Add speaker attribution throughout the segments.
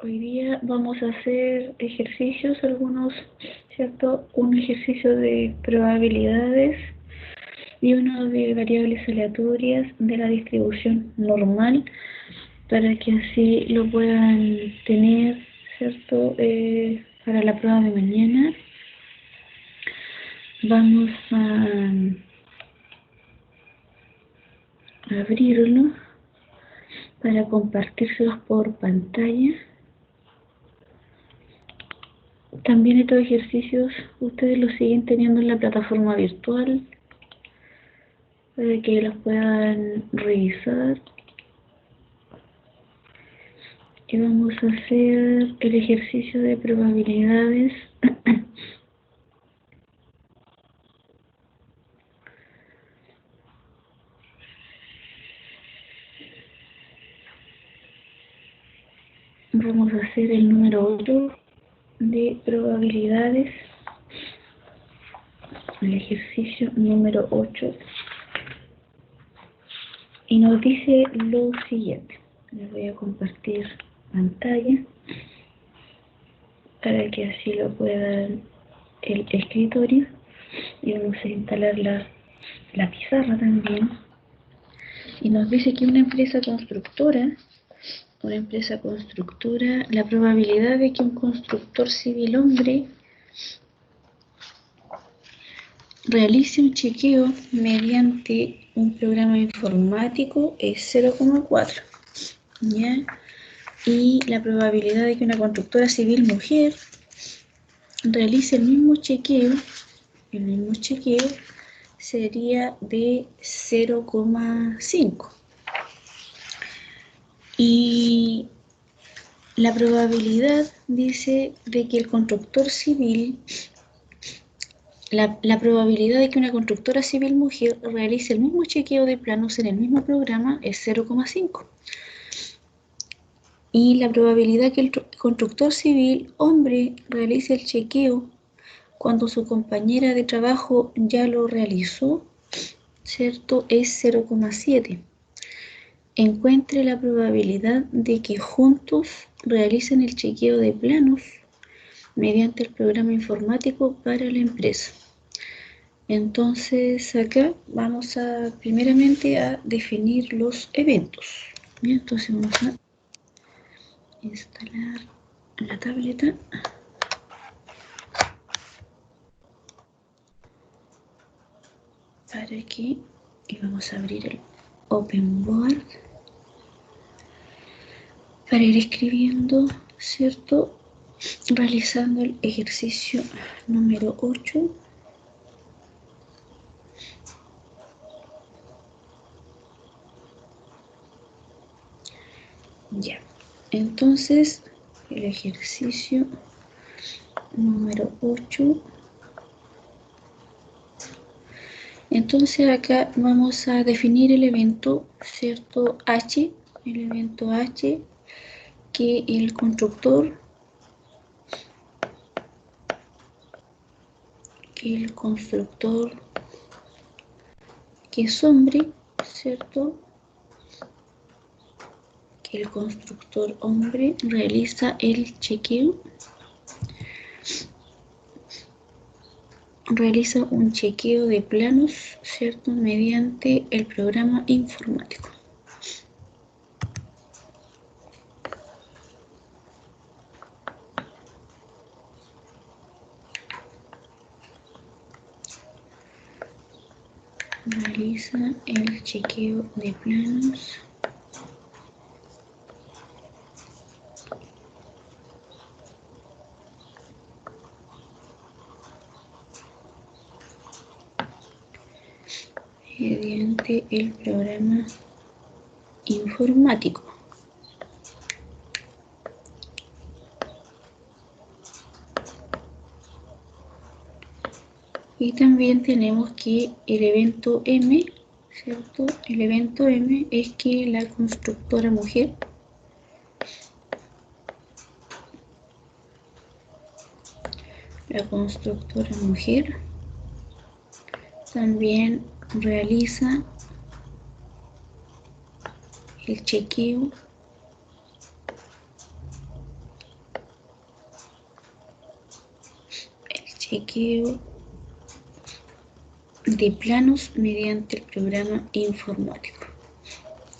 Speaker 1: Hoy día vamos a hacer ejercicios, algunos, ¿cierto? Un ejercicio de probabilidades y uno de variables aleatorias de la distribución normal para que así lo puedan tener, ¿cierto? Para la prueba de mañana. Vamos a abrirlo para compartírselos por pantalla. También estos ejercicios ustedes los siguen teniendo en la plataforma virtual para que los puedan revisar. Y vamos a hacer el ejercicio de probabilidades. Vamos a hacer el número 8 de probabilidades. El ejercicio número 8. Y nos dice lo siguiente. Les voy a compartir pantalla para que así lo puedan el escritorio. Y vamos a instalar la pizarra también. Y nos dice que una empresa constructora, la probabilidad de que un constructor civil hombre realice un chequeo mediante un programa informático es 0,4. ¿Ya? Y la probabilidad de que una constructora civil mujer realice el mismo chequeo sería de 0,5. Y la probabilidad dice de que el constructor civil, la probabilidad de que una constructora civil mujer realice el mismo chequeo de planos en el mismo programa es 0,5. Y la probabilidad que el constructor civil hombre realice el chequeo cuando su compañera de trabajo ya lo realizó, ¿cierto? Es 0,7. Encuentre la probabilidad de que juntos realicen el chequeo de planos mediante el programa informático para la empresa. Entonces acá vamos a primeramente a definir los eventos. Bien, entonces vamos a instalar la tableta. Para aquí y vamos a abrir el OpenBoard para ir escribiendo, ¿cierto? Realizando el ejercicio número 8. Ya, entonces el ejercicio número 8. Entonces acá vamos a definir el evento, ¿cierto? H, el evento H, que el constructor, que es hombre, ¿cierto? Que el constructor hombre realiza el chequeo, realiza un chequeo de planos, ¿cierto? Mediante el programa informático. Realiza el chequeo de planos mediante el programa informático. Y también tenemos que el evento M, ¿cierto? El evento M es que la constructora mujer también realiza el chequeo chequeo de planos mediante el programa informático.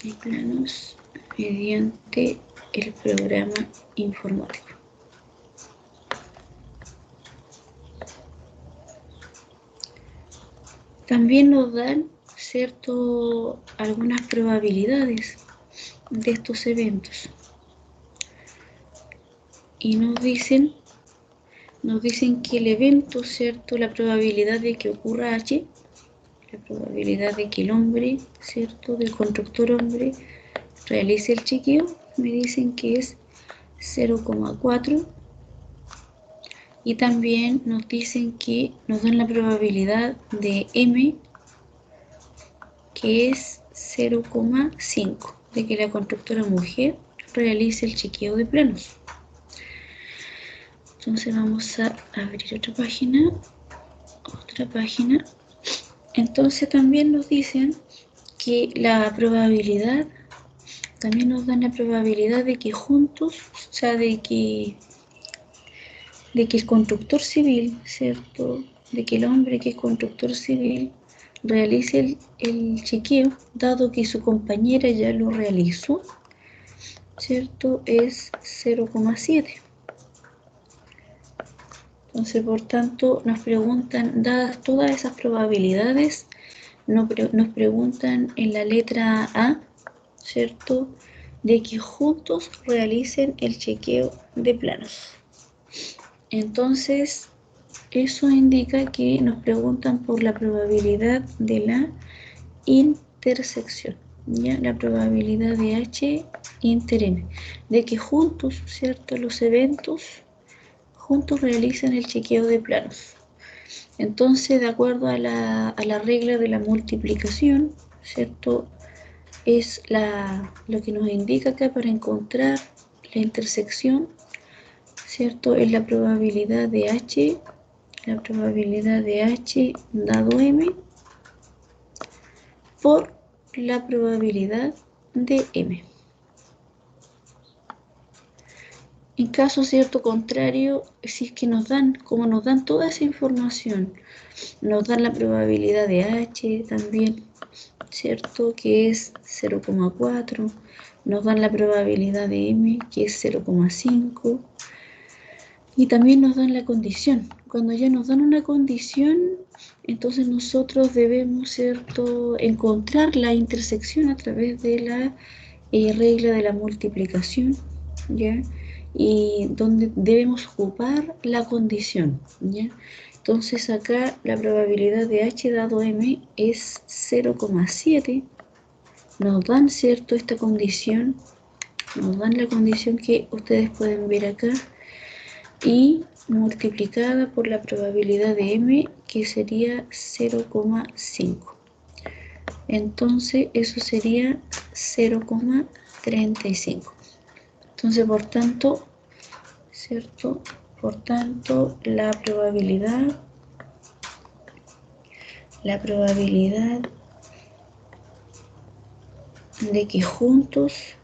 Speaker 1: De planos mediante el programa informático. También nos dan, ¿cierto?, algunas probabilidades de estos eventos. Y nos dicen que el evento, ¿cierto?, la probabilidad de que ocurra H, la probabilidad de que el hombre, ¿cierto?, del constructor hombre, realice el chequeo, me dicen que es 0,4. Y también nos dicen que nos dan la probabilidad de M, que es 0,5, de que la constructora mujer realice el chequeo de planos. Entonces vamos a abrir otra página. Entonces también nos dicen que la probabilidad, también nos dan la probabilidad de que juntos, o sea, de que el constructor civil, ¿cierto?, de que el hombre que es constructor civil realice el chequeo, dado que su compañera ya lo realizó, ¿cierto?, es 0,7. Entonces, por tanto, nos preguntan, dadas todas esas probabilidades, nos preguntan en la letra A, ¿cierto?, de que juntos realicen el chequeo de planos. Entonces, eso indica que nos preguntan por la probabilidad de la intersección, ¿ya? La probabilidad de H inter N, de que juntos, ¿cierto?, los eventos juntos realizan el chequeo de planos. Entonces, de acuerdo a la regla de la multiplicación, ¿cierto?, es lo que nos indica acá para encontrar la intersección, ¿cierto?, es la probabilidad de H dado M por la probabilidad de M. En caso, ¿cierto?, contrario, si es que nos dan, como nos dan toda esa información, nos dan la probabilidad de H también, ¿cierto?, que es 0,4, nos dan la probabilidad de M, que es 0,5, y también nos dan la condición. Cuando ya nos dan una condición, entonces nosotros debemos, ¿cierto?, encontrar la intersección a través de la regla de la multiplicación, ¿ya?, y donde debemos ocupar la condición, ¿ya? Entonces acá la probabilidad de H dado M es 0,7. Nos dan, ¿cierto?, esta condición, nos dan la condición que ustedes pueden ver acá, y multiplicada por la probabilidad de M, que sería 0,5. Entonces eso sería 0,35. Entonces, por tanto, ¿cierto?, por tanto, la probabilidad de que juntos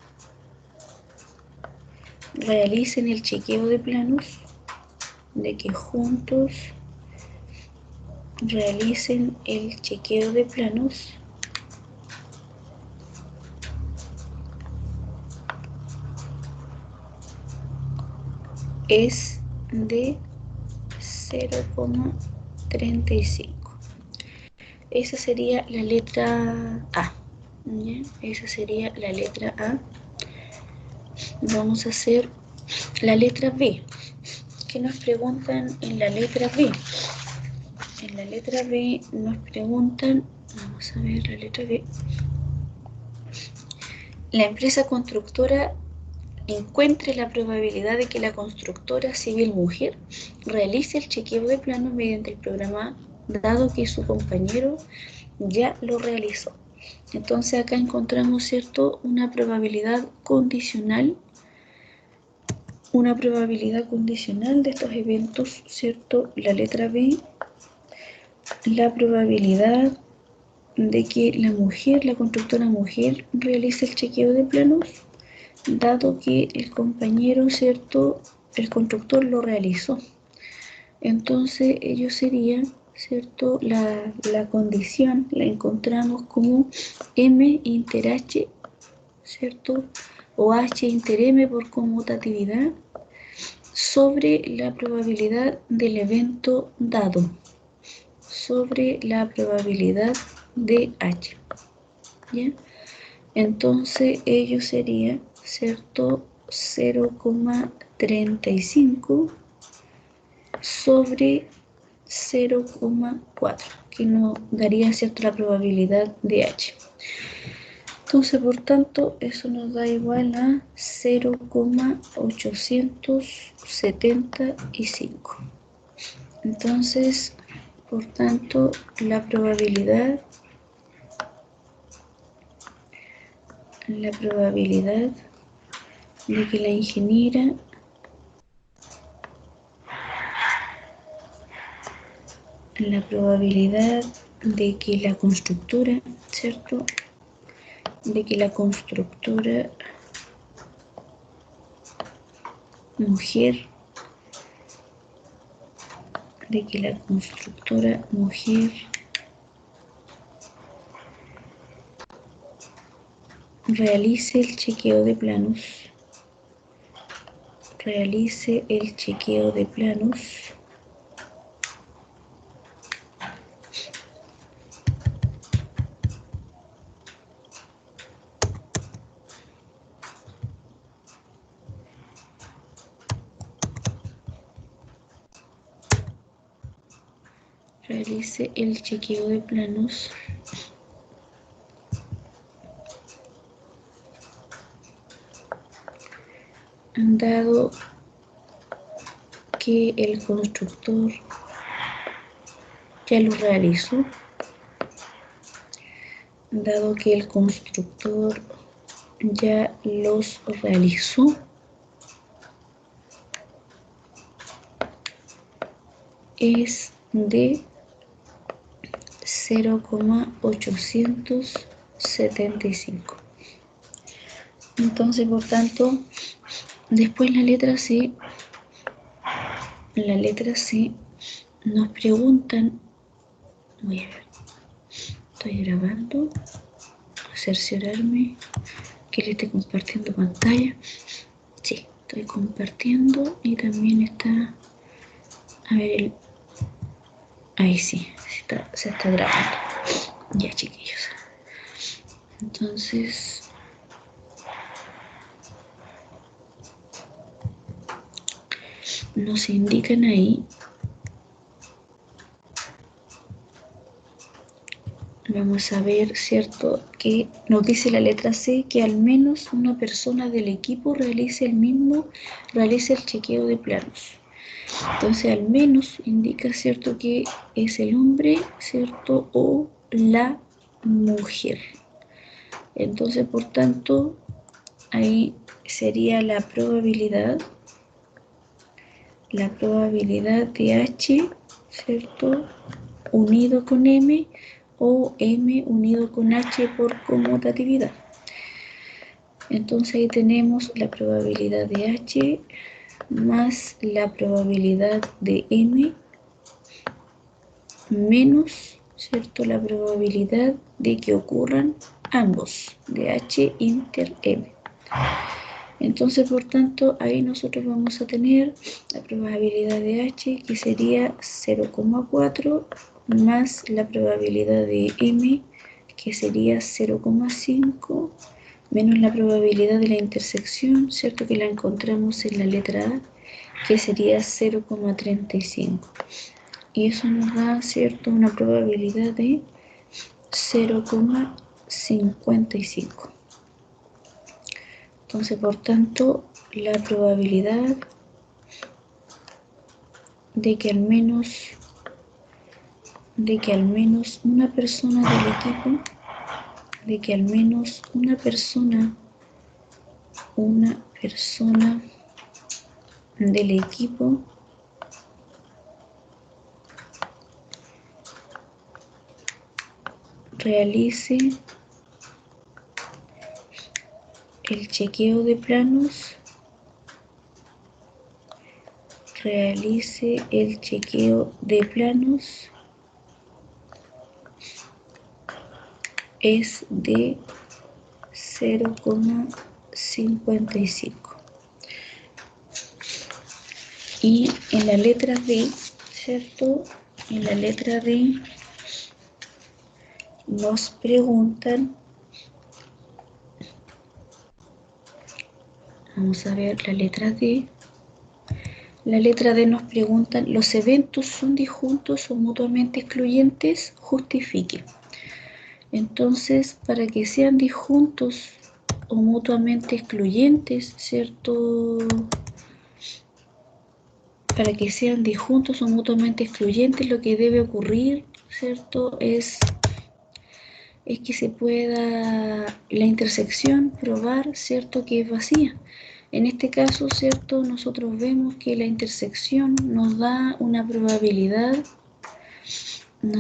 Speaker 1: realicen el chequeo de planos, es de 0,35. Esa sería la letra A, ¿ya? Esa sería la letra A. Vamos a hacer la letra B. ¿Qué nos preguntan en la letra B? En la letra B nos preguntan, vamos a ver la letra B. La empresa constructora encuentre la probabilidad de que la constructora civil mujer realice el chequeo de planos mediante el programa, dado que su compañero ya lo realizó. Entonces acá encontramos, ¿cierto?, una probabilidad condicional de estos eventos, ¿cierto? La letra B, la probabilidad de que la constructora mujer, realice el chequeo de planos, dado que el compañero, ¿cierto?, el constructor lo realizó. Entonces ello sería, ¿cierto? La condición la encontramos como M inter H, ¿cierto? O H inter M por conmutatividad sobre la probabilidad del evento dado, sobre la probabilidad de H, ¿ya? Entonces ello sería, ¿cierto? 0,35 sobre 0,4, que nos daría, ¿cierto?, la probabilidad de H. Entonces, por tanto, eso nos da igual a 0,875. Entonces, por tanto, la probabilidad de que la ingeniera de que la constructora, ¿cierto? De que la constructora mujer realice el chequeo de planos, dado que el constructor ya lo realizó, es de 0,875. Entonces, por tanto, después la letra C nos preguntan, voy a ver, estoy grabando, cerciorarme que le esté compartiendo pantalla. Sí, estoy compartiendo y también está, a ver, ahí sí, se está grabando. Ya, chiquillos. Entonces, nos indican ahí, vamos a ver, ¿cierto? Que nos dice la letra C que al menos una persona del equipo realice el chequeo de planos. Entonces, al menos indica, ¿cierto?, que es el hombre, ¿cierto?, o la mujer. Entonces, por tanto, ahí sería la probabilidad de H, ¿cierto?, unido con M, o M unido con H por conmutatividad. Entonces ahí tenemos la probabilidad de H más la probabilidad de M menos, ¿cierto?, la probabilidad de que ocurran ambos, de H inter M. Entonces, por tanto, ahí nosotros vamos a tener la probabilidad de H, que sería 0,4, más la probabilidad de M, que sería 0,5, menos la probabilidad de la intersección, ¿cierto?, que la encontramos en la letra A, que sería 0,35. Y eso nos da, ¿cierto?, una probabilidad de 0,55. Entonces, por tanto, la probabilidad de que al menos una persona del equipo, del equipo realice el chequeo de planos realice el chequeo de planos es de 0,55. Y en la letra D, ¿cierto? En la letra D nos preguntan, vamos a ver la letra D. La letra D nos preguntan, ¿los eventos son disjuntos o mutuamente excluyentes? Justifique. Entonces, para que sean disjuntos o mutuamente excluyentes, ¿cierto? Para que sean disjuntos o mutuamente excluyentes, lo que debe ocurrir, ¿cierto? Es que se pueda la intersección probar, ¿cierto? Que es vacía. En este caso, ¿cierto? Nosotros vemos que la intersección nos da una probabilidad, de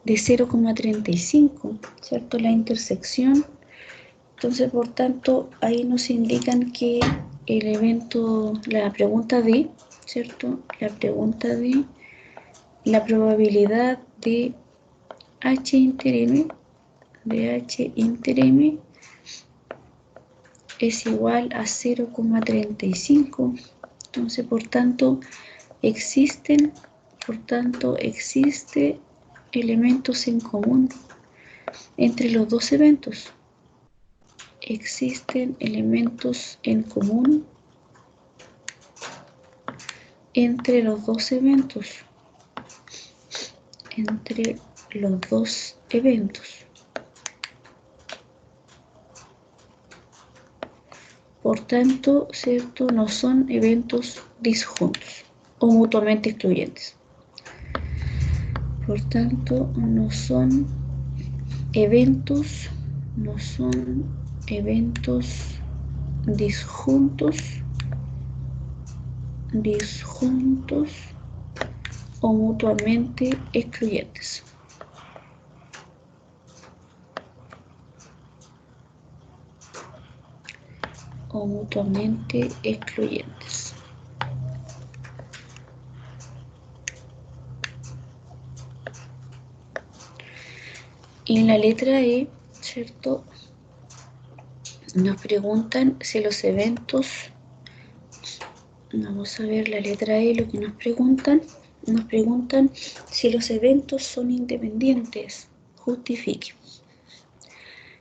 Speaker 1: 0,35, ¿cierto? La intersección. Entonces, por tanto, ahí nos indican que el evento, la pregunta D, ¿cierto? La pregunta D, la probabilidad de H inter M, es igual a 0,35. Entonces, por tanto, existe elementos en común entre los dos eventos. Existen elementos en común entre los dos eventos. Por tanto, ¿cierto? No son eventos disjuntos o mutuamente excluyentes. Por tanto, no son eventos disjuntos o mutuamente excluyentes. Y en la letra E, ¿cierto? Nos preguntan si los eventos, vamos a ver la letra E, lo que nos preguntan si los eventos son independientes, justifique.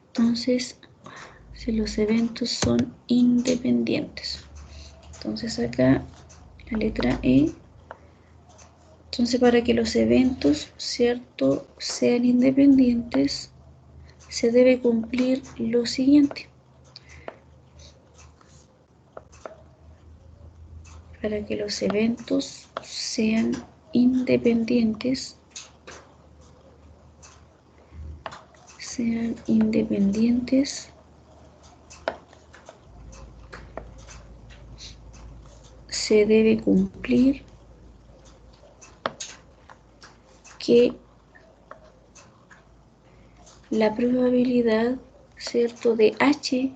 Speaker 1: Entonces, si los eventos son independientes. Entonces acá, la letra E. Entonces, para que los eventos, ¿cierto?, sean independientes, se debe cumplir lo siguiente. Para que los eventos sean independientes, se debe cumplir que la probabilidad, ¿cierto?, de H,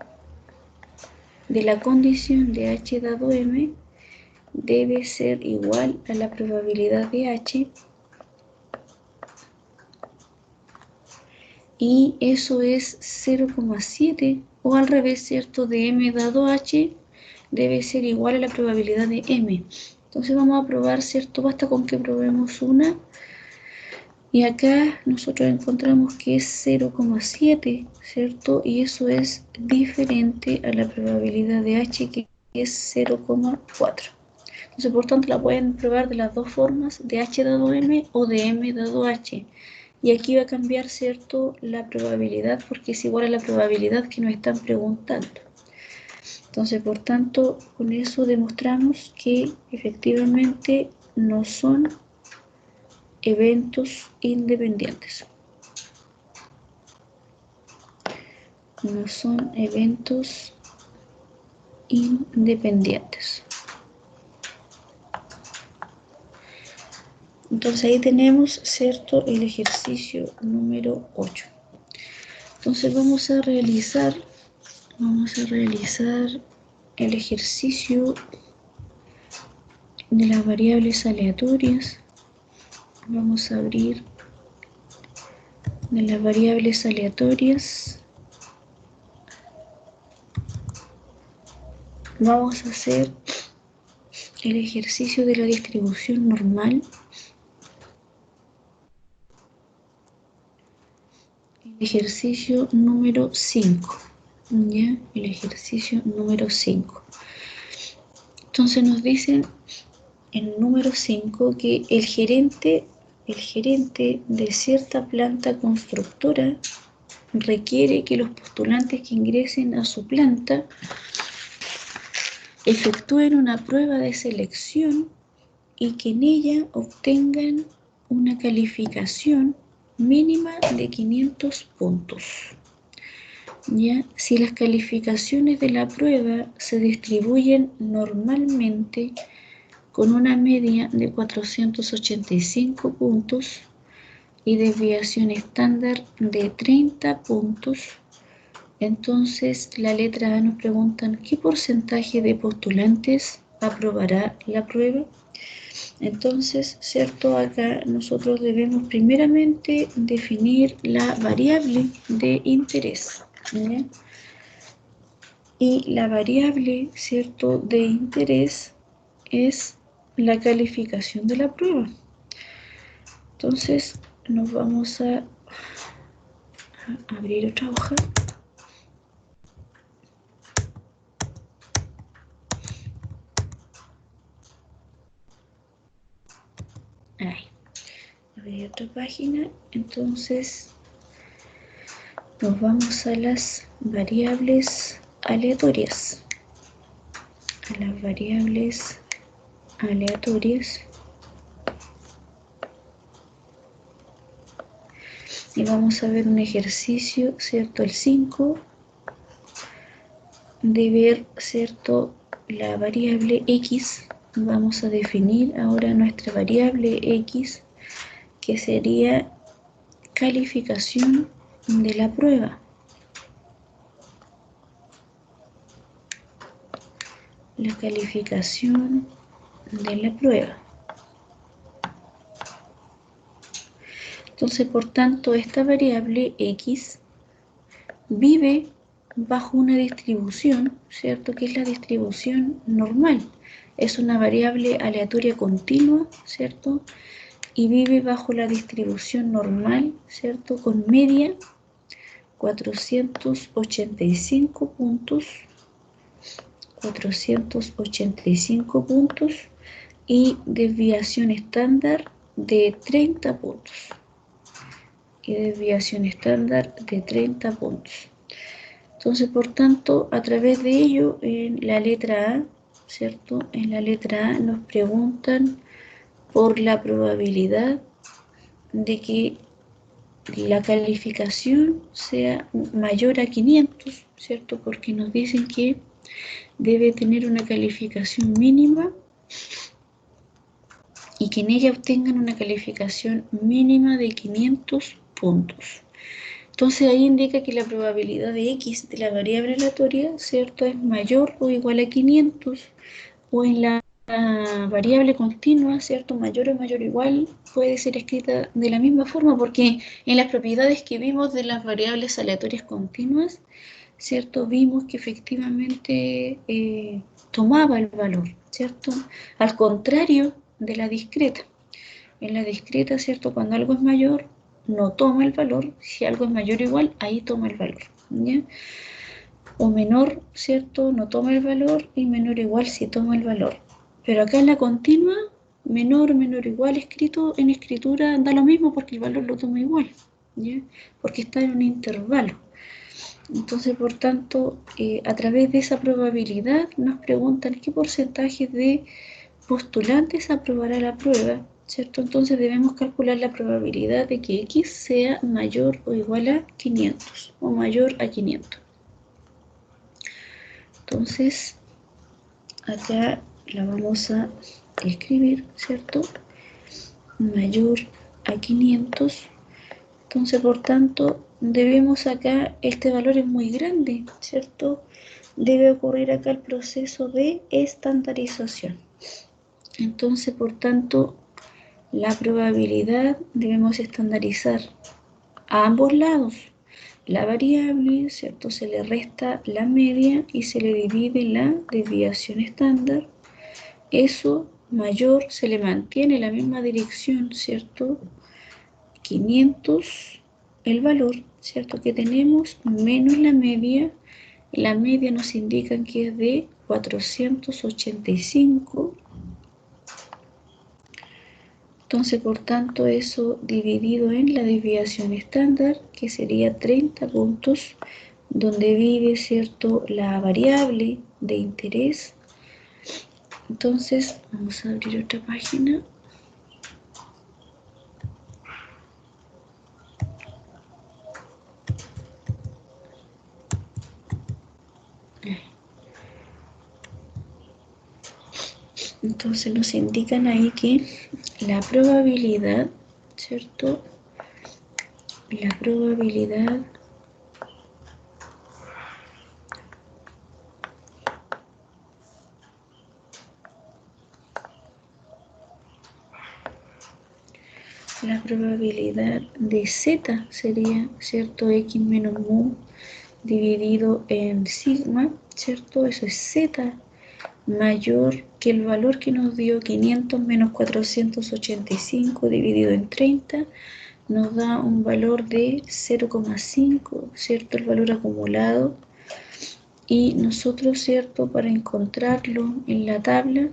Speaker 1: de la condición de H dado M, debe ser igual a la probabilidad de H, y eso es 0,7, o al revés, ¿cierto?, de M dado H debe ser igual a la probabilidad de M. Entonces vamos a probar, ¿cierto? Basta con que probemos una. Y acá nosotros encontramos que es 0,7, ¿cierto? Y eso es diferente a la probabilidad de H, que es 0,4. Entonces, por tanto, la pueden probar de las dos formas, de H dado M o de M dado H. Y aquí va a cambiar, ¿cierto?, la probabilidad, porque es igual a la probabilidad que nos están preguntando. Entonces, por tanto, con eso demostramos que efectivamente no son eventos independientes. No son eventos independientes. Entonces ahí tenemos, ¿cierto?, el ejercicio número 8. Entonces vamos a realizar Vamos a realizar el ejercicio de las variables aleatorias. Vamos a abrir de las variables aleatorias. Vamos a hacer el ejercicio de la distribución normal. El ejercicio número 5. ¿Ya? El ejercicio número 5. Entonces nos dicen en el número 5 que el gerente de cierta planta constructora requiere que los postulantes que ingresen a su planta efectúen una prueba de selección y que en ella obtengan una calificación mínima de 500 puntos. ¿Ya? Si las calificaciones de la prueba se distribuyen normalmente con una media de 485 puntos y desviación estándar de 30 puntos, entonces la letra A nos preguntan ¿qué porcentaje de postulantes aprobará la prueba? Entonces, ¿cierto? Acá nosotros debemos primeramente definir la variable de interés, ¿ya? Y la variable, ¿cierto?, de interés es la calificación de la prueba. Entonces, nos vamos a abrir otra hoja. Ahí. Abrir otra página. Entonces, nos vamos a las variables aleatorias. A las variables aleatorias. Y vamos a ver un ejercicio, ¿cierto? El 5, de ver, ¿cierto?, la variable x. Vamos a definir ahora nuestra variable x, que sería calificación de la prueba. La calificación de la prueba. Entonces, por tanto, esta variable x vive bajo una distribución, ¿cierto?, que es la distribución normal. Es una variable aleatoria continua, ¿cierto?, y vive bajo la distribución normal, ¿cierto?, con media 485 puntos, 485 puntos y desviación estándar de 30 puntos. Y desviación estándar de 30 puntos. Entonces, por tanto, a través de ello, en la letra A, ¿cierto? En la letra A nos preguntan por la probabilidad de que la calificación sea mayor a 500, ¿cierto? Porque nos dicen que debe tener una calificación mínima y que en ella obtengan una calificación mínima de 500 puntos. Entonces ahí indica que la probabilidad de x de la variable aleatoria, ¿cierto?, es mayor o igual a 500, o en la variable continua, ¿cierto?, mayor o mayor o igual, puede ser escrita de la misma forma, porque en las propiedades que vimos de las variables aleatorias continuas, ¿cierto?, vimos que efectivamente tomaba el valor, ¿cierto?, al contrario de la discreta. En la discreta, ¿cierto?, cuando algo es mayor, no toma el valor. Si algo es mayor o igual, ahí toma el valor, ¿ya? O menor, ¿cierto?, no toma el valor, y menor o igual sí toma el valor. Pero acá en la continua, menor o igual escrito en escritura da lo mismo porque el valor lo toma igual, ¿ya? Porque está en un intervalo. Entonces, por tanto, a través de esa probabilidad nos preguntan qué porcentaje de postulantes aprobará la prueba, ¿cierto? Entonces debemos calcular la probabilidad de que x sea mayor o igual a 500 o mayor a 500. Entonces, acá la vamos a escribir, ¿cierto? Mayor a 500. Entonces, por tanto, debemos acá, este valor es muy grande, ¿cierto? Debe ocurrir acá el proceso de estandarización. Entonces, por tanto, la probabilidad debemos estandarizar a ambos lados. La variable, ¿cierto? Se le resta la media y se le divide la desviación estándar. Eso mayor se le mantiene la misma dirección, ¿cierto? 500, el valor, ¿cierto? Que tenemos, menos la media. La media nos indica que es de 485. Entonces, por tanto, eso dividido en la desviación estándar, que sería 30 puntos, donde vive, ¿cierto?, la variable de interés. Entonces, vamos a abrir otra página. Entonces nos indican ahí que la probabilidad, ¿cierto? La probabilidad de z sería, ¿cierto? X menos mu dividido en sigma, ¿cierto? Eso es z mayor que el valor que nos dio 500 menos 485 dividido en 30, nos da un valor de 0,5, ¿cierto? El valor acumulado. Y nosotros, ¿cierto? Para encontrarlo en la tabla,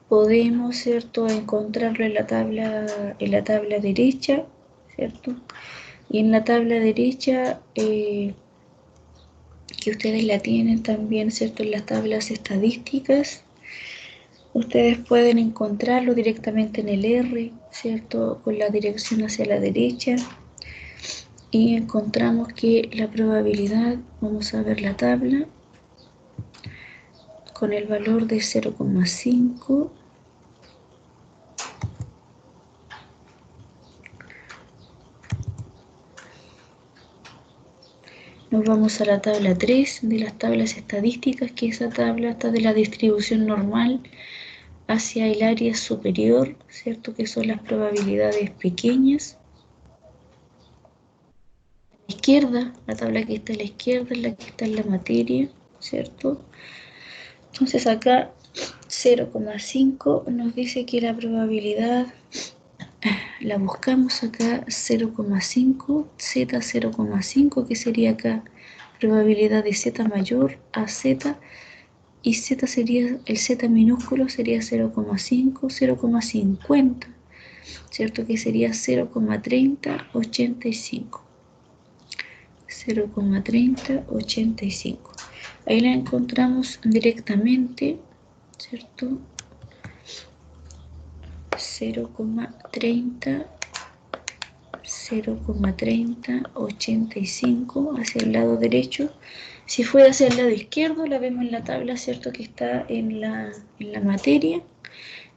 Speaker 1: podemos, ¿cierto? Encontrarlo en la tabla derecha, ¿cierto? Y en la tabla derecha, que ustedes la tienen también, ¿cierto? En las tablas estadísticas, ustedes pueden encontrarlo directamente en el R, ¿cierto? Con la dirección hacia la derecha. Y encontramos que la probabilidad, vamos a ver la tabla, con el valor de 0,5. Nos vamos a la tabla 3 de las tablas estadísticas, que esa tabla está de la distribución normal hacia el área superior, ¿cierto? Que son las probabilidades pequeñas. A la izquierda, la tabla que está a la izquierda es la que está en la materia, ¿cierto? Entonces acá 0,5 nos dice que la probabilidad, la buscamos acá, 0,5, z 0,5, que sería acá probabilidad de z mayor a z, y z sería, el z minúsculo sería 0,5, 0,50, ¿cierto? Que sería 0,3085. 0,3085. Ahí la encontramos directamente, ¿cierto? 0,3085 hacia el lado derecho. Si fuera hacia el lado izquierdo, la vemos en la tabla, ¿cierto? Que está en la materia,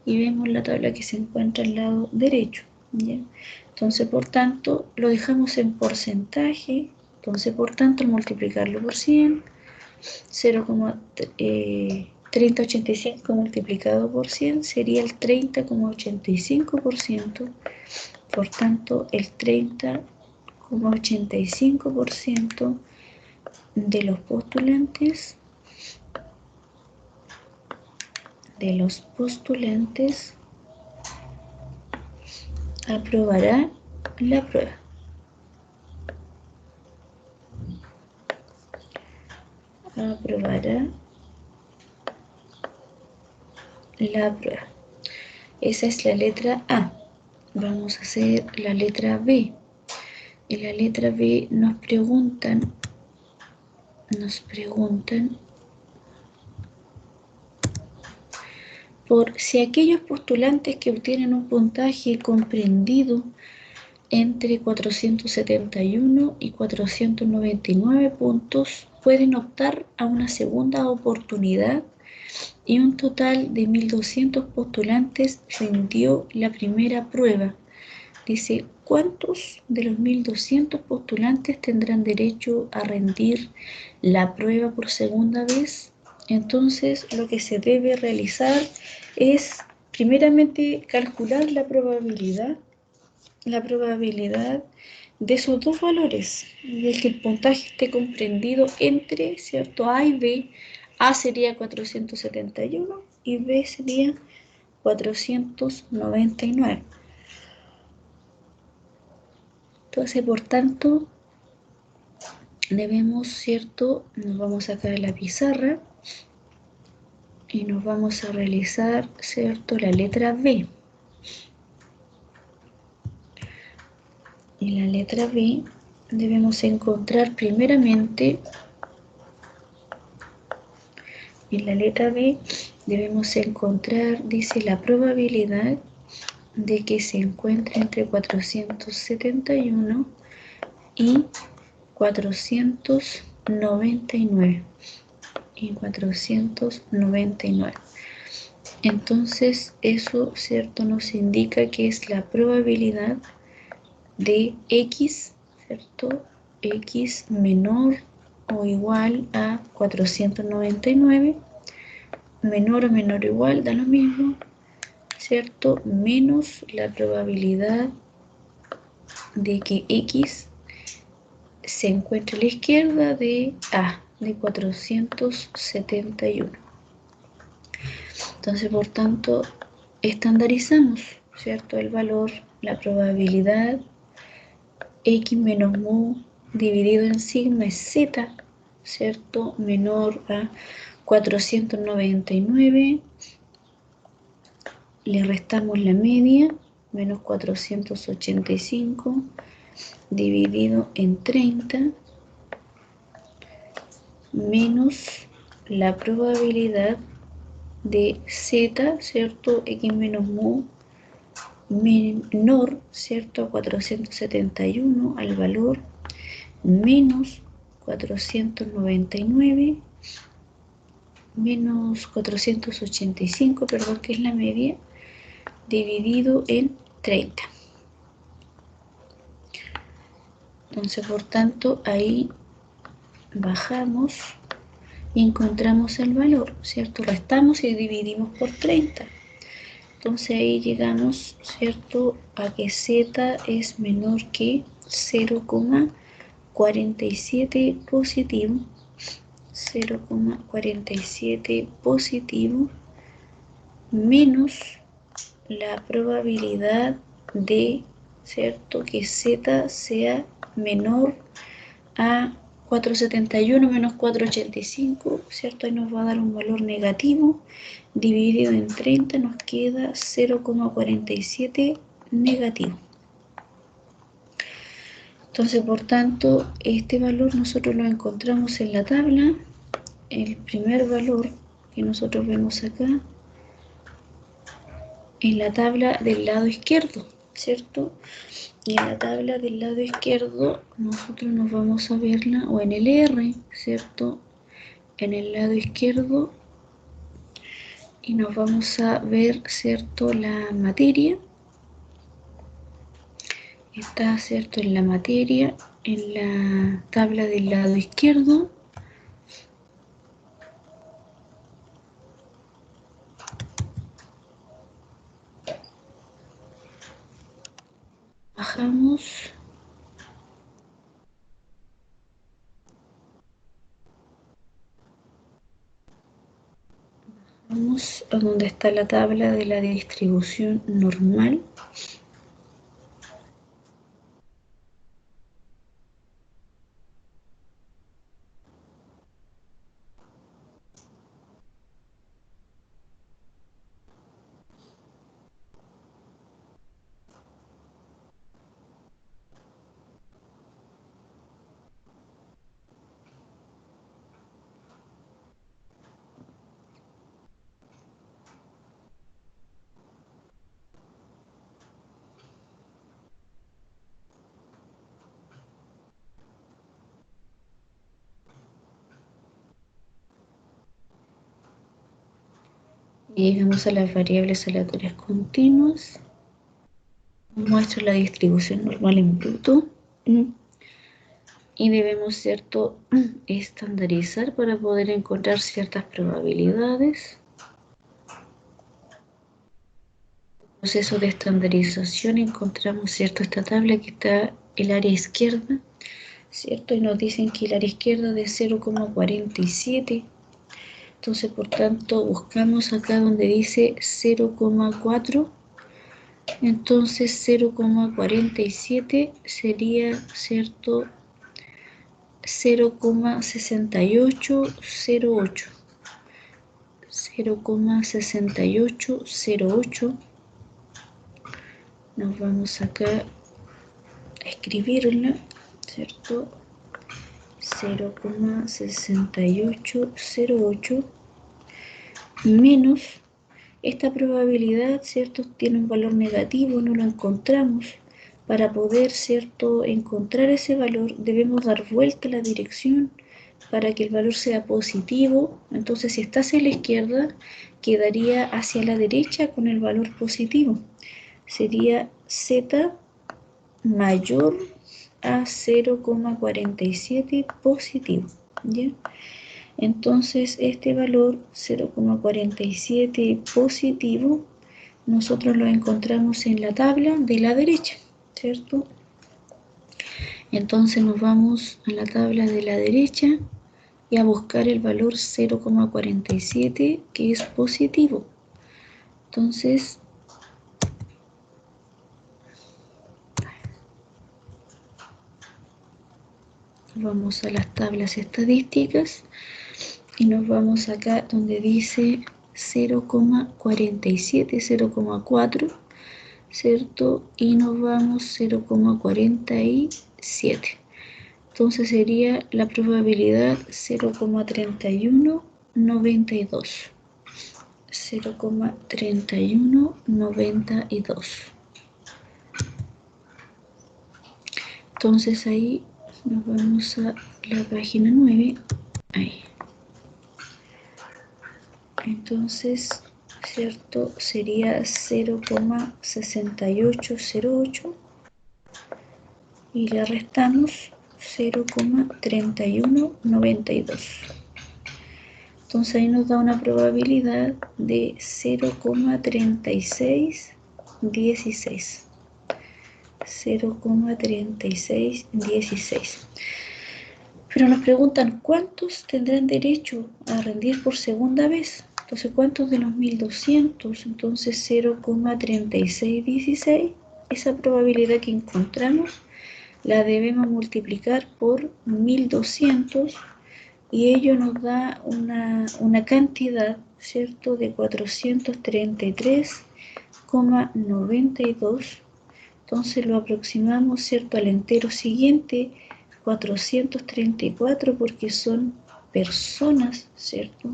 Speaker 1: y vemos la tabla que se encuentra al lado derecho, ¿ya? Entonces, por tanto, lo dejamos en porcentaje. Entonces, por tanto, al multiplicarlo por 100, 0,3085 multiplicado por 100 sería el 30,85%. Por tanto, el 30,85% de los postulantes aprobará la prueba. Aprobará la prueba. Esa es la letra A. Vamos a hacer la letra B. En la letra B nos preguntan por si aquellos postulantes que obtienen un puntaje comprendido entre 471 y 499 puntos pueden optar a una segunda oportunidad, y un total de 1.200 postulantes rindió la primera prueba. Dice, ¿cuántos de los 1.200 postulantes tendrán derecho a rendir la prueba por segunda vez? Entonces, lo que se debe realizar es, primeramente, calcular la probabilidad de esos dos valores, de que el puntaje esté comprendido entre, ¿cierto?, A y B. A sería 471 y B sería 499. Entonces, por tanto, debemos, ¿cierto?, nos vamos a sacar la pizarra y nos vamos a realizar, ¿cierto?, la letra B. En la letra B debemos encontrar primeramente, en la letra B debemos encontrar, dice, la probabilidad de que se encuentre entre 471 y 499. Y 499. Entonces, eso, ¿cierto?, nos indica que es la probabilidad de X, ¿cierto? X menor o igual a 499, menor o menor o igual, da lo mismo, ¿cierto? Menos la probabilidad de que X se encuentre a la izquierda de A, de 471. Entonces, por tanto, estandarizamos, ¿cierto?, el valor, la probabilidad X menos mu dividido en sigma es Z, ¿cierto?, menor a 499, le restamos la media, menos 485, dividido en 30, menos la probabilidad de Z, ¿cierto?, X menos mu menor, ¿cierto?, a 471 al valor, menos 499, menos 485, perdón, que es la media, dividido en 30. Entonces, por tanto, ahí bajamos y encontramos el valor, ¿cierto? Restamos y dividimos por 30. Entonces ahí llegamos, ¿cierto?, a que Z es menor que 0,47 positivo, 0,47 positivo, menos la probabilidad de, ¿cierto?, que Z sea menor a 471 menos 485, ¿cierto? Ahí nos va a dar un valor negativo, dividido en 30 nos queda 0,47 negativo. Entonces, por tanto, este valor nosotros lo encontramos en la tabla. El primer valor que nosotros vemos acá, en la tabla del lado izquierdo, ¿cierto? Y en la tabla del lado izquierdo nosotros nos vamos a verla, o en el R, ¿cierto?, en el lado izquierdo, y nos vamos a ver, ¿cierto?, la materia. Está, ¿cierto?, en la materia, en la tabla del lado izquierdo. Bajamos. Vamos a donde está la tabla de la distribución normal. Y llegamos a las variables aleatorias continuas. muestra la distribución normal en bruto. Y debemos, ¿cierto?, estandarizar para poder encontrar ciertas probabilidades. Proceso de estandarización encontramos, ¿cierto?, esta tabla que está el área izquierda, ¿cierto? Y nos dicen que el área izquierda de 0,47. Entonces, por tanto, buscamos acá donde dice 0,4. Entonces, 0,47 sería, ¿cierto?, 0,6808. 0,6808. Nos vamos acá a escribirla, ¿cierto? 0,6808 menos esta probabilidad, ¿cierto? Tiene un valor negativo, no lo encontramos. Para poder, ¿cierto?, encontrar ese valor, debemos dar vuelta a la dirección para que el valor sea positivo. Entonces, si está hacia la izquierda, quedaría hacia la derecha con el valor positivo. Sería z mayor a 0,47 positivo, ¿ya? Entonces, este valor 0,47 positivo, nosotros lo encontramos en la tabla de la derecha, ¿cierto? Entonces nos vamos a la tabla de la derecha y a buscar el valor 0,47 que es positivo. Entonces, vamos a las tablas estadísticas y nos vamos acá donde dice 0,47, 0,4, ¿cierto? Y nos vamos 0,47. Entonces sería la probabilidad 0,3192. 0,3192. Entonces ahí nos vamos a la página 9. Ahí. Entonces, ¿cierto? Sería 0,6808 y le restamos 0,3192. Entonces ahí nos da una probabilidad de 0,3616. 0,3616. Pero nos preguntan, ¿cuántos tendrán derecho a rendir por segunda vez? Entonces, ¿cuántos de los 1200? Entonces, 0,3616. Esa probabilidad que encontramos la debemos multiplicar por 1200 y ello nos da una cantidad, ¿cierto?, de 433,92. Entonces lo aproximamos, ¿cierto?, al entero siguiente, 434, porque son personas, ¿cierto?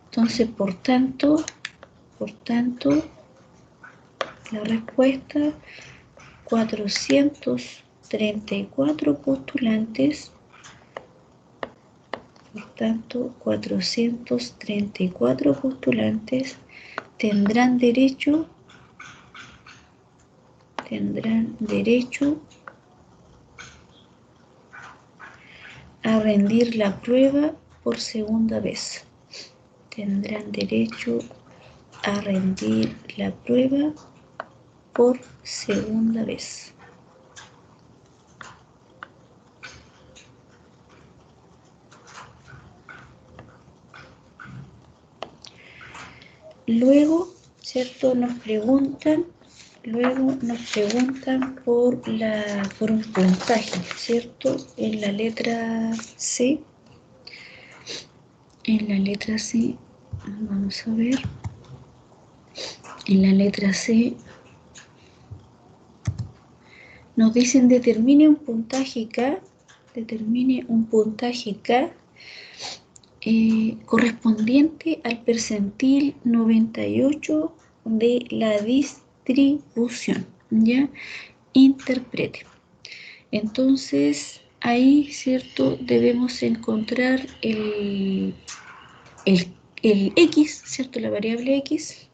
Speaker 1: Entonces, por tanto, la respuesta, 434 postulantes, por tanto, 434 postulantes tendrán derecho a rendir la prueba por segunda vez. Tendrán derecho a rendir la prueba por segunda vez. Luego, ¿cierto?, nos preguntan por un puntaje, ¿cierto? En la letra C. Vamos a ver. En la letra C nos dicen determine un puntaje K correspondiente al percentil 98 de la distribución, ¿ya? Interprete. Entonces, ahí, ¿cierto?, debemos encontrar el X, ¿cierto?, la variable X,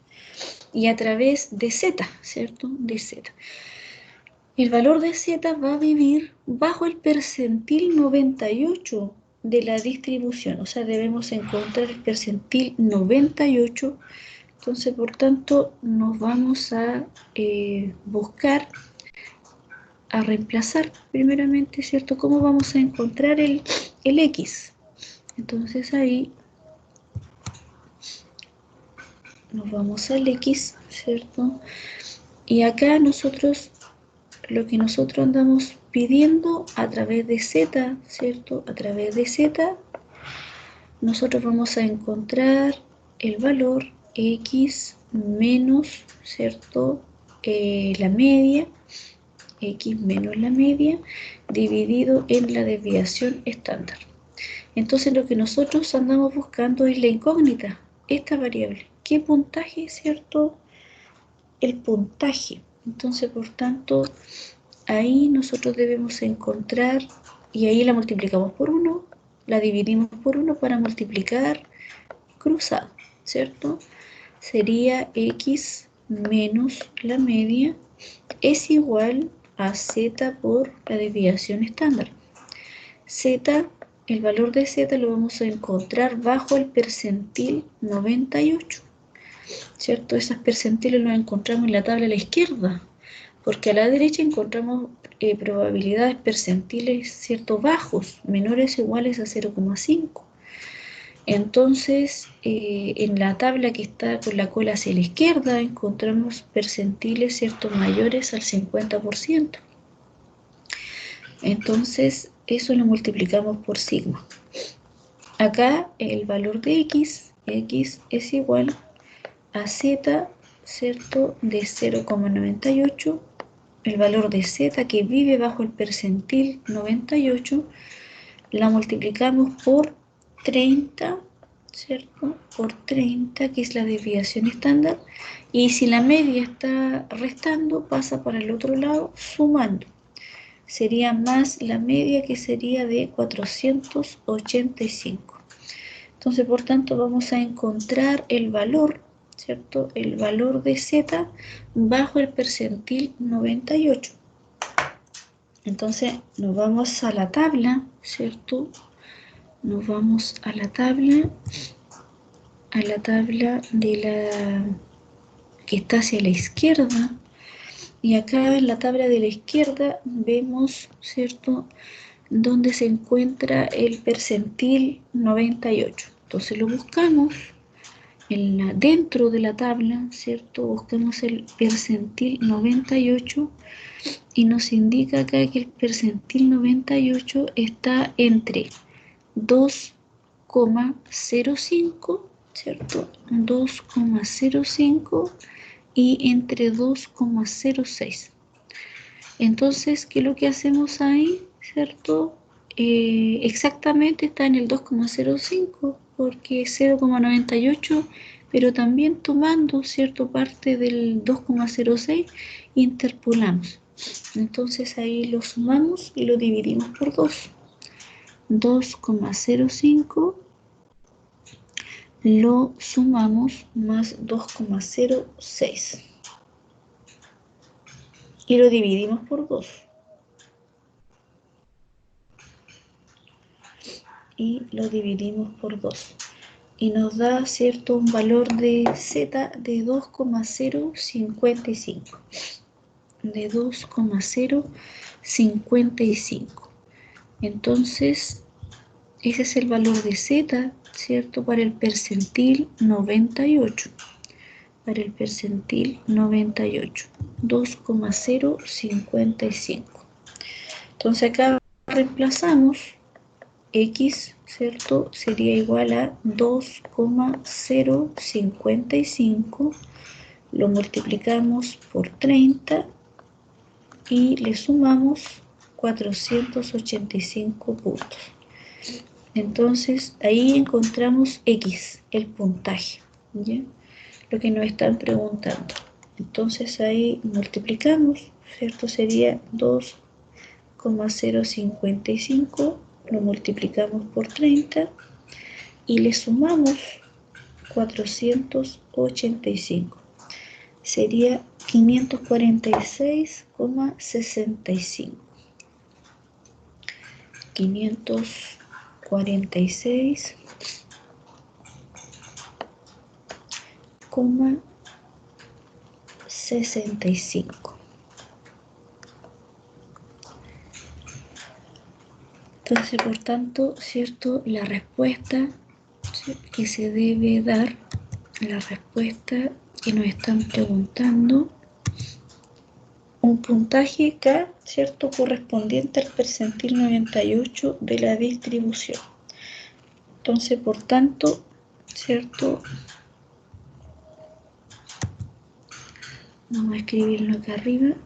Speaker 1: y a través de z, ¿cierto? De z. El valor de z va a vivir bajo el percentil 98 de la distribución, o sea, debemos encontrar el percentil 98. Entonces, por tanto, nos vamos a buscar, a reemplazar primeramente, ¿cierto? ¿Cómo vamos a encontrar el x? Entonces ahí nos vamos al x, ¿cierto? Y acá nosotros, lo que nosotros andamos pidiendo a través de z, ¿cierto? A través de z, nosotros vamos a encontrar el valor x menos, ¿cierto? La media, x menos la media, dividido en la desviación estándar. Entonces lo que nosotros andamos buscando es la incógnita, esta variable. ¿Qué puntaje, cierto? El puntaje. Entonces, por tanto, ahí nosotros debemos encontrar, y ahí la multiplicamos por 1, la dividimos por 1 para multiplicar cruzado, ¿cierto? Sería x menos la media es igual a z por la desviación estándar. Z, el valor de z lo vamos a encontrar bajo el percentil 98, ¿cierto? Esas percentiles los encontramos en la tabla a la izquierda, porque a la derecha encontramos probabilidades percentiles, ¿cierto? Bajos, menores o iguales a 0,5. Entonces, en la tabla que está con la cola hacia la izquierda, encontramos percentiles, ¿cierto? Mayores al 50%. Entonces, eso lo multiplicamos por sigma. Acá el valor de x es igual a z, ¿cierto? De 0,98. El valor de z que vive bajo el percentil 98, la multiplicamos por 30, ¿cierto? Por 30, que es la desviación estándar. Y si la media está restando, pasa para el otro lado sumando. Sería más la media, que sería de 485. Entonces, por tanto, vamos a encontrar el valor, ¿cierto? El valor de z bajo el percentil 98. Entonces, nos vamos a la tabla, ¿cierto? Nos vamos a la tabla de la que está hacia la izquierda. Y acá en la tabla de la izquierda vemos, ¿cierto?, donde se encuentra el percentil 98. Entonces lo buscamos dentro de la tabla, ¿cierto? Buscamos el percentil 98 y nos indica acá que el percentil 98 está entre 2,05, ¿cierto? 2,05 y entre 2,06. Entonces, ¿qué es lo que hacemos ahí? ¿Cierto? Exactamente está en el 2,05 porque es 0,98, pero también tomando, ¿cierto?, parte del 2,06, interpolamos. Entonces ahí lo sumamos y lo dividimos por 2. 2,05 lo sumamos más 2,06 y lo dividimos por 2. Y lo dividimos por 2. Y nos da, ¿cierto?, un valor de z de 2,055. De 2,055. Entonces, ese es el valor de z, ¿cierto?, para el percentil 98. Para el percentil 98. 2,055. Entonces acá reemplazamos x, ¿cierto? Sería igual a 2,055. Lo multiplicamos por 30 y le sumamos 485 puntos. Entonces ahí encontramos x, el puntaje, ¿ya? Lo que nos están preguntando. Entonces ahí multiplicamos, ¿cierto? Sería 2,055, lo multiplicamos por 30 y le sumamos 485. sería 546,65. 546,65. Entonces, por tanto, ¿cierto? La respuesta, ¿sí?, que se debe dar, la respuesta que nos están preguntando, un puntaje K, ¿cierto?, correspondiente al percentil 98 de la distribución. Entonces, por tanto, ¿cierto?, vamos a escribirlo acá arriba.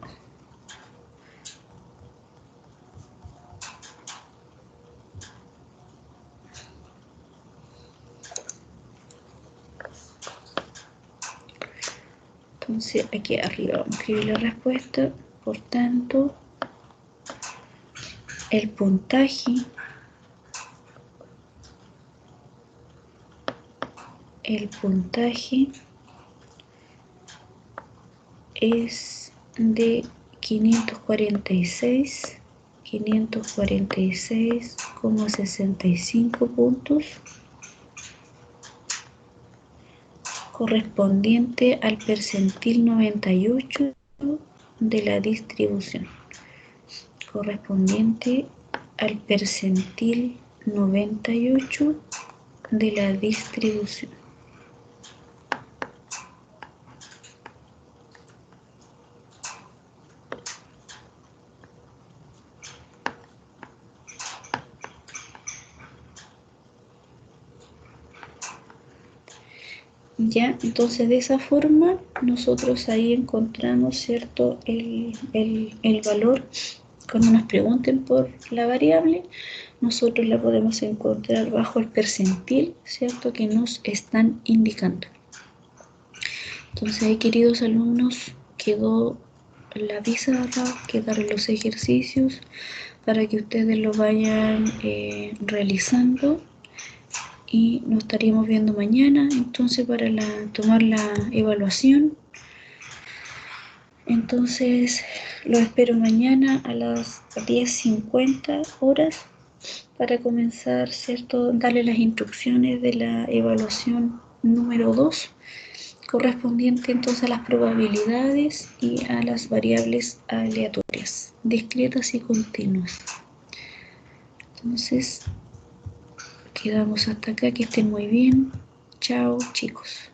Speaker 1: Entonces, aquí arriba vamos a escribir la respuesta. Por tanto, el puntaje es de 546,65 puntos, correspondiente al percentil 98 de la distribución. Correspondiente al percentil 98 de la distribución. Ya, entonces de esa forma nosotros ahí encontramos, ¿cierto?, el valor. Cuando nos pregunten por la variable, nosotros la podemos encontrar bajo el percentil, ¿cierto?, que nos están indicando. Entonces ahí, queridos alumnos, quedó la pizarra, quedaron los ejercicios para que ustedes lo vayan realizando. Y nos estaríamos viendo mañana, entonces, para tomar la evaluación. Entonces, lo espero mañana a las 10:50 horas para comenzar, ¿cierto?, darle las instrucciones de la evaluación número 2, correspondiente entonces a las probabilidades y a las variables aleatorias, discretas y continuas. Entonces, quedamos hasta acá, que estén muy bien. Chao, chicos.